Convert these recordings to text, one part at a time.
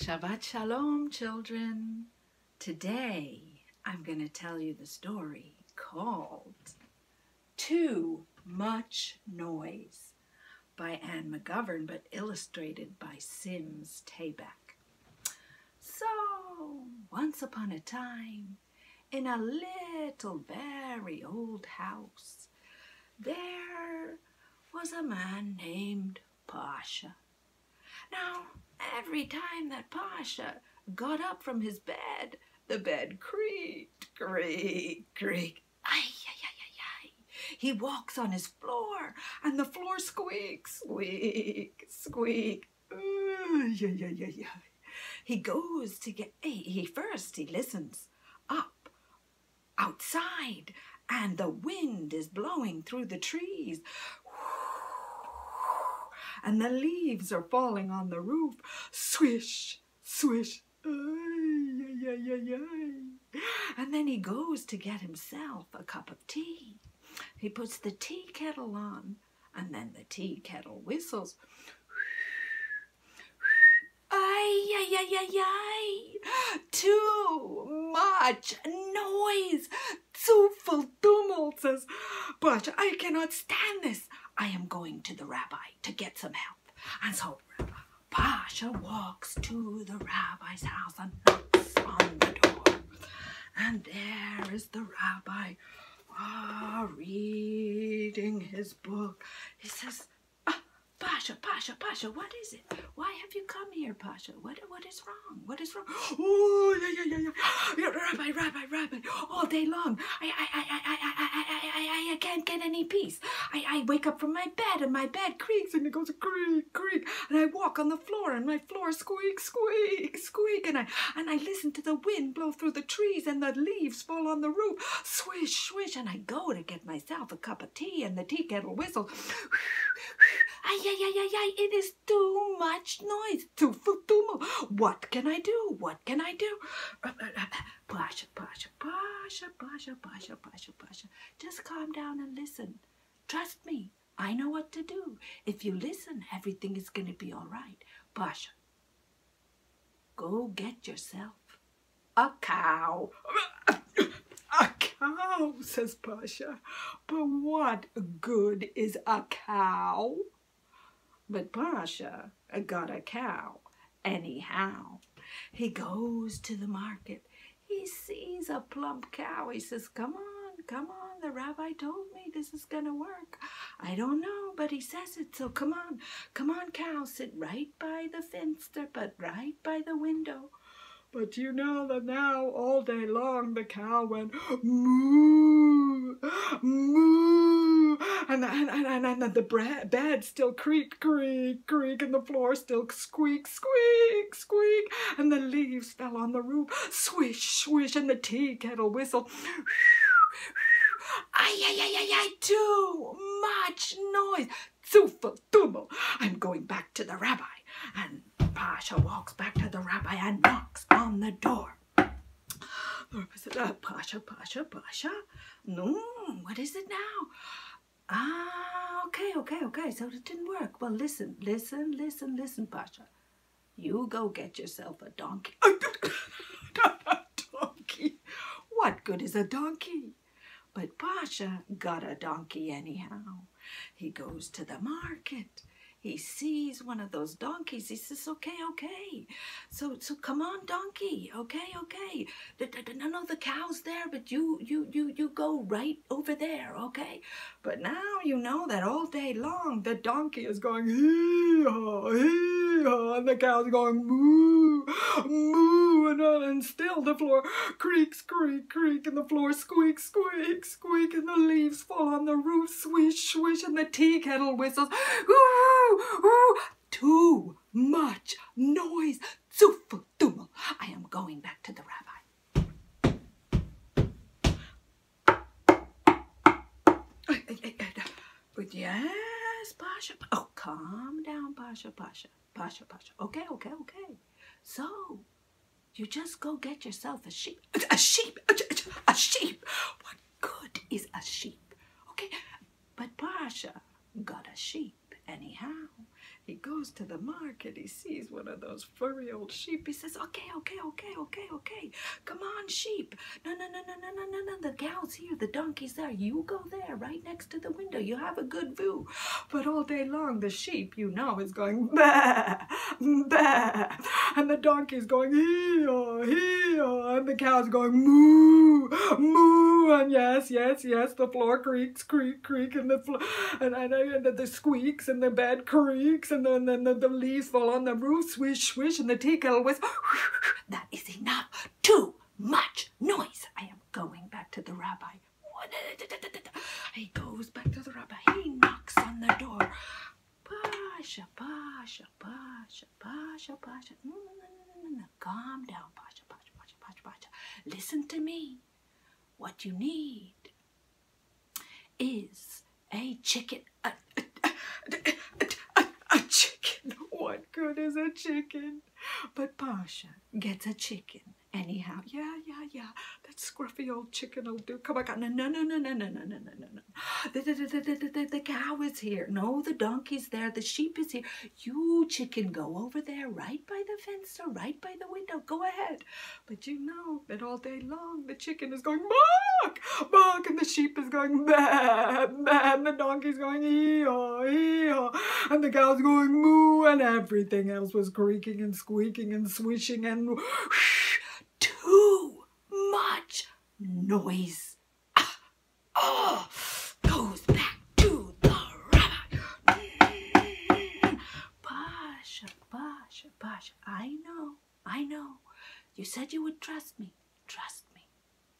Shabbat Shalom, children. Today, I'm going to tell you the story called Too Much Noise by McGovern, but illustrated by Taback. So, once upon a time, in a little, very old house, there was a man named Pasha. Now, every time that Pasha got up from his bed, the bed creaked, creaked. Ay, ay, ay, ay, ay. He walks on his floor, and the floor squeaks, squeak. Ay, ay, ay, ay, ay. He goes to get, he listens up outside, and the wind is blowing through the trees. And the leaves are falling on the roof. Swish, swish. Ay, ay, ay, ay, ay. And then he goes to get himself a cup of tea. He puts the tea kettle on, and then the tea kettle whistles. Ay, ay, ay, ay, ay. Too much noise. Zu viel Tumult, says Pasha. I cannot stand this. I am going to the rabbi to get some help. And so Pasha walks to the rabbi's house and knocks on the door. And there is the rabbi reading his book. He says, Pasha, what is it? Why have you come here, Pasha? What is wrong? What is wrong? Oh, yeah. Rabbi. All day long, I can't get any peace. I wake up from my bed, and my bed creaks, and it goes creak, and I walk on the floor, and my floor squeak, and I listen to the wind blow through the trees, and the leaves fall on the roof, swish, and I go to get myself a cup of tea, and the tea kettle whistles. Ay, it is too much noise. Too tumult. What can I do? Pasha. Just calm down and listen. Trust me, I know what to do. If you listen, everything is going to be all right. Pasha, go get yourself a cow. A cow, says Pasha. But what good is a cow? But Pasha got a cow anyhow. He goes to the market. He sees a plump cow. He says, come on. The rabbi told me this is going to work. I don't know, but he says it. So come on, cow. Sit right by the fenster, but right by the window. But you know that now all day long the cow went moo, moo, and the bed still creak, and the floor still squeak, and the leaves fell on the roof, swish, and the tea kettle whistled. Ay, too much noise. Zu viel tumult. I'm going back to the rabbi. And Pasha walks back to the rabbi and knocks on the door. The rabbi said, Pasha. No, what is it now? Okay, so it didn't work. Well, listen, Pasha. You go get yourself a donkey. A donkey? What good is a donkey? But Pasha got a donkey anyhow. He goes to the market. He sees one of those donkeys. He says, okay. So come on, donkey. Okay. No, the cow's there, but you go right over there, okay? But now you know that all day long the donkey is going hee-haw, and the cow's going moo, and still the floor creaks, creak, and the floor squeak, and the leaves fall on the roof, swish, and the tea kettle whistles. Too much noise. Zu viel tumult. I am going back to the rabbi. But yes, Pasha. Oh, calm down, Pasha. Okay. So, you just go get yourself a sheep. A sheep. What good is a sheep? Okay, but Pasha got a sheep anyhow. He goes to the market. He sees one of those furry old sheep. He says, okay. Come on, sheep. No. The cow's here. The donkey's there. You go there, right next to the window. You have a good view. But all day long, the sheep, you know, is going, bah, bah. And the donkey's going, hee-haw, hee-haw. And the cow's going, moo, moo. And yes, the floor creaks, creak. And the floor, and the squeaks, and the bed creaks, and then the leaves fall on the roof, swish, and the tea kettle whistles. That is enough. Too much noise. I am going back to the rabbi. He goes back to the rabbi. He knocks on the door. Pasha. No. Calm down, Pasha. Listen to me. What you need is a chicken. A chicken. What good is a chicken? But Pasha gets a chicken anyhow. Yeah. That scruffy old chicken will do. Come on. No. The cow is here. No, the donkey's there. The sheep is here. You, chicken, go over there, right by the fence or right by the window. Go ahead. But you know that all day long the chicken is going bark, and the sheep is going bah, and the donkey's going hee-haw, and the cow's going moo, and everything else was creaking and squeaking and swishing and whoosh. Too much noise. Goes back to the rabbi. Pasha, I know. You said you would trust me. Trust me.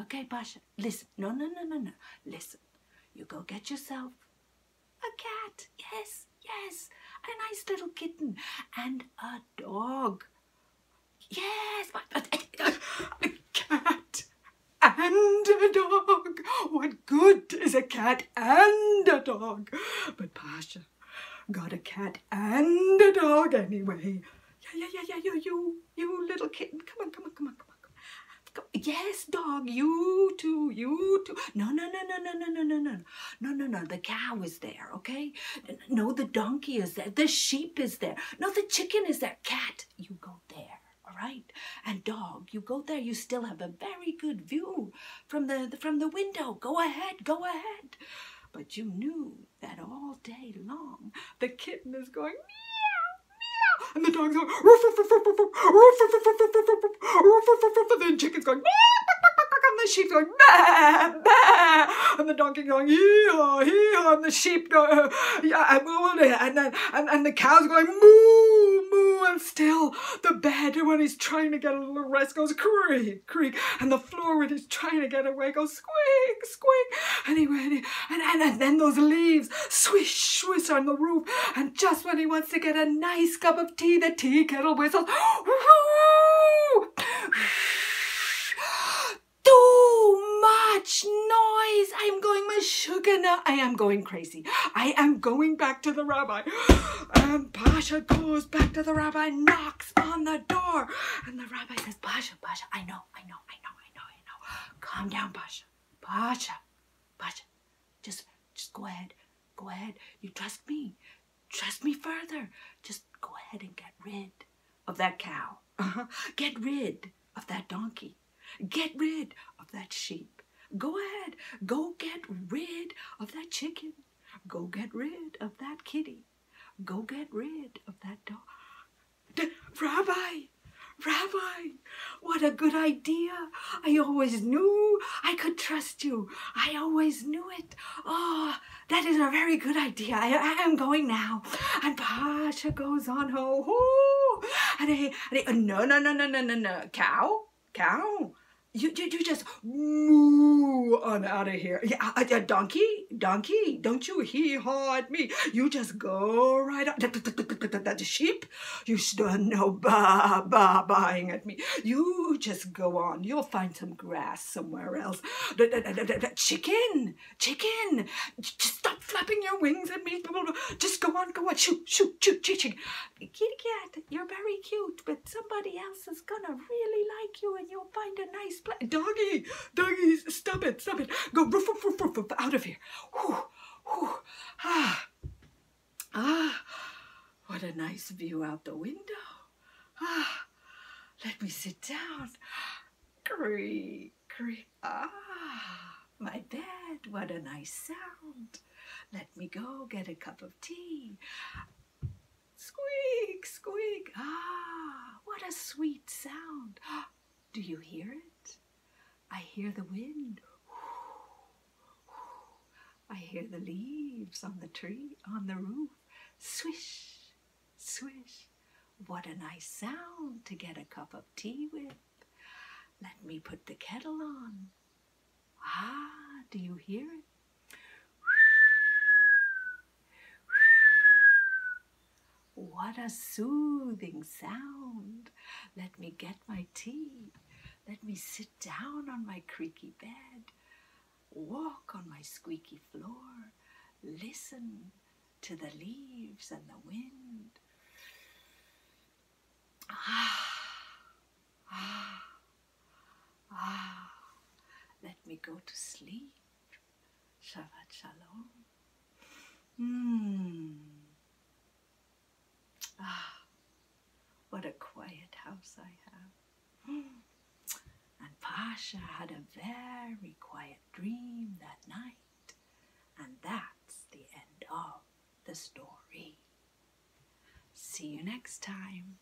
Okay, Pasha, listen. No. Listen. You go get yourself a cat. Yes. A nice little kitten. And a dog. Yes, but a cat and a dog. What good is a cat and a dog? But Pasha got a cat and a dog anyway. Yeah, you little kitten. Come on. Yes, dog, you too. No. The cow is there, okay? No, the donkey is there. The sheep is there. No, the chicken is there. Cat, you go there. All right, and dog, you go there. You still have a very good view from the window. Go ahead. But you knew that all day long the kitten is going meow, and the dog's going roof, and the chicken's going and the sheep's going bah, and the donkey going hee-haw, and the sheep go and the cow's going moo, and still the bed when he's trying to get a little rest goes creak, and the floor when he's trying to get away goes squeak, and then those leaves swish on the roof, and just when he wants to get a nice cup of tea, the tea kettle whistles. Too much noise. I'm going mashugana. I am going crazy. I am going back to the rabbi. And Pasha goes back to the rabbi, knocks on the door. And the rabbi says, Pasha, I know. Calm down, Pasha. Just go ahead. You trust me. Trust me further. Just go ahead and get rid of that cow. Get rid of that donkey. Get rid of that sheep. Go ahead. Go get rid of that chicken. Go get rid of that kitty. Go get rid of that dog. Rabbi, what a good idea. I always knew I could trust you. I always knew it. Oh, that is a very good idea. I am going now. And Pasha goes on home. And no. Cow. You just moo on out of here. Yeah, donkey, don't you hee-haw at me. You just go right on. The sheep, you still no baaing at me. You just go on. You'll find some grass somewhere else. Chicken, just stop flapping your wings at me. Just go on. Shoot. Kitty cat, you're very cute, but somebody else is gonna really like you, and you'll find a nice place. Doggy, stop it. Go roof, out of here. What a nice view out the window. Ah, let me sit down. Creak, creak. Ah, my bed. What a nice sound. Let me go get a cup of tea. Squeak, squeak. Ah, what a sweet sound. Do you hear it? I hear the wind. I hear the leaves on the tree, on the roof. Swish, swish. What a nice sound to get a cup of tea with. Let me put the kettle on. Ah, do you hear it? What a soothing sound. Let me get my tea. Let me sit down on my creaky bed. Walk on my squeaky floor. Listen to the leaves and the wind. Ah, ah, ah. Let me go to sleep. Shabbat shalom. Ah, what a quiet house I have. And Pasha had a very quiet dream that night. And that's the end of the story. See you next time.